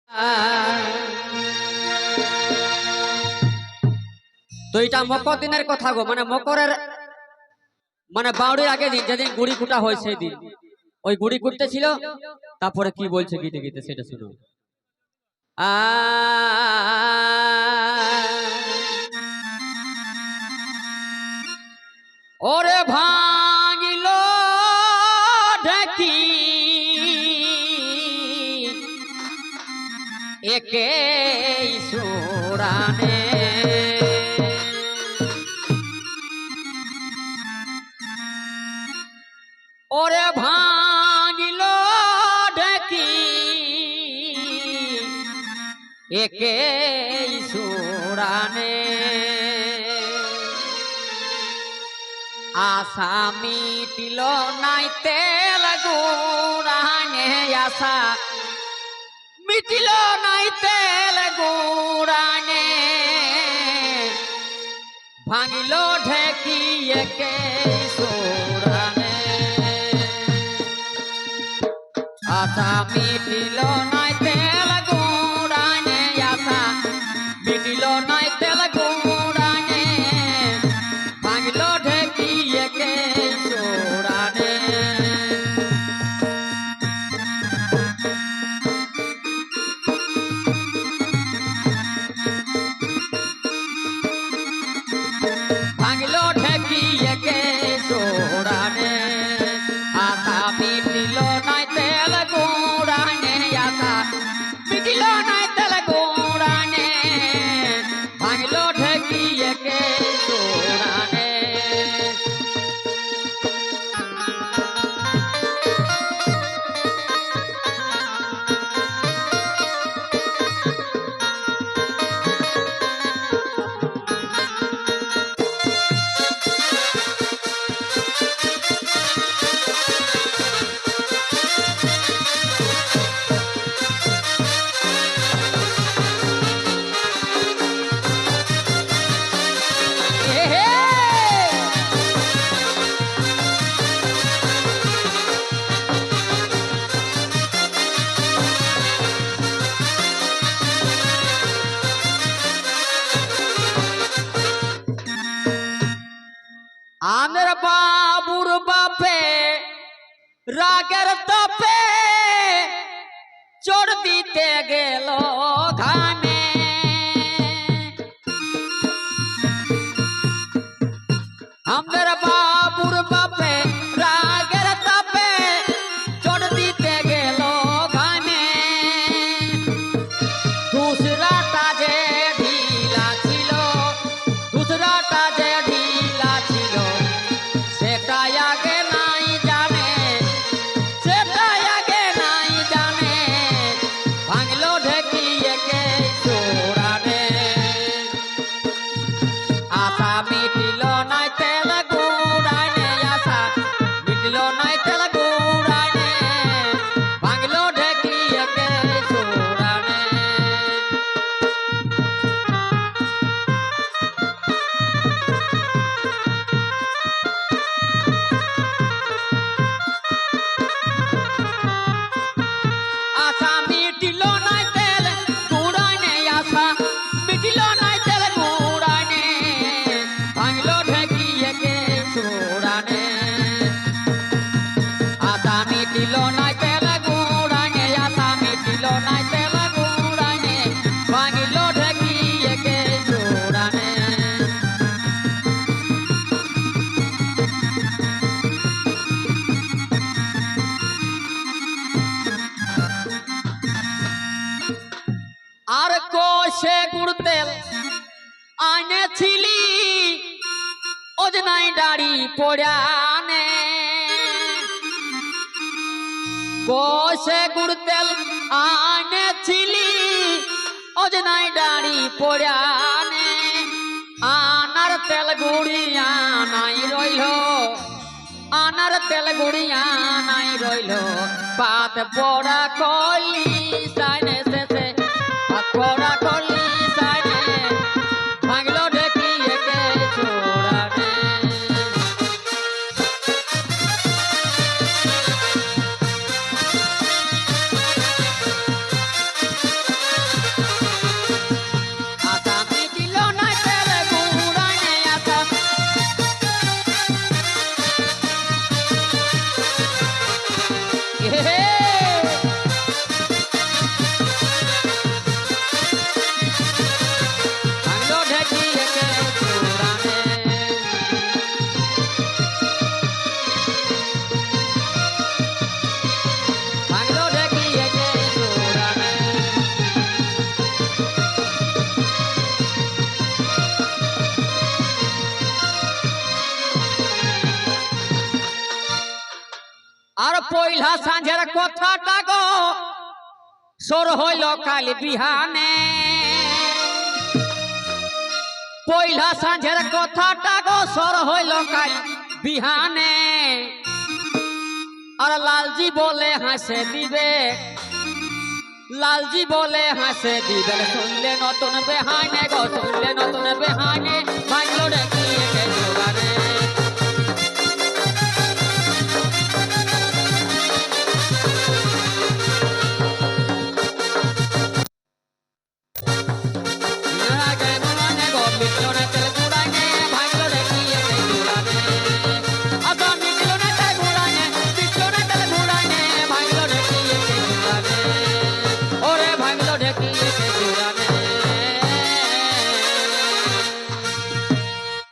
তো এটা মকর দিনের কথা গো, মানে মকরের মানে বাউড়ির আগে দিন, যেদিন গুড়ি কুটা হয় সেই দিন ওই গুড়ি কুটতে ছিল। তারপরে কি বলছে গীতে গীতে সেটা শুনো। ওরে ভাঙিল ঢেকি একে সুরানে, ওরে ভাঙিল ঢেকি একে সুরানে, আশা মিটিল নাই তেল গুড়ানে, আশা মিটিল নাই তেল গুড়ানে, ভাঙিল ঢেকি একে সুরানে, আশা মিটিল নাই তেল গুড়ানে, আশা মিটিল নাই তেল গুড়ানে, ভাঙিল ঢেকি একে সুরানে। ভাঙিল ঢেকি একে সুরানে, আশা মিটিল নাই তেল গুড়ানে, আশা মিটিল নাই তেল গুড়ানে, ভাঙিল ঢেকি একে সুরানে। আমের বাবুর বাপে রাগের তাপে চড় দিতে গেল ঘামে, আমের বাবুর বাপে রাগের তাপে চড় দিতে গেল ঘামে, দুসরাটা যে ঢিলা ছিল, দুসরাটা যে ঢিলা ছিল, সেটাই আগে নাই জানে, সেটাই আগে নাই জানে, ভাঙল ঢেকি একে সুরানে, আশা মিটিল নাই তেল গুড়ানে, আশা মিটিল নাই তেল গুড়ানে, ভাঙল ঢেকি একে সুরানে। আশা মিটিল নাই তেল গুড়ানে, আশা মিটিল নাই তেল গুড়ানে, ভাঙল ঢেকি একে সুরানে, আশা মিটিল নাই তেল গুড়ানে, আশা মিটিল নাই তেল গুড়ানে, ভাঙল ঢেকি একে সুরানে। আর কোষে গুড় তেল আনেছিলি অজনাই দাড়ি পড়ানে, কোষে গুড় তেল আনেছিলি অজনাই দাড়ি পড়ানে, আনার তেল গুড়িয়া নাই রইল, আনার তেল গুড়িয়া নাই রইল, পাত পড়া কলি সাইনে শেষে, পাত পড়া কলি সাইনে, ভাঙল ঢেকি একে সুরানে। কথাটা গো সর হইল কাল বিহানে পয়লা সাঁঝের কথাটা গো সর হইল কাল বিহানে আর লালজি বলে হাসে দিবে লালজি বলে হাসে দিবে শুনলে নতুন বেহানে গো শুনলে নতুন বেহানে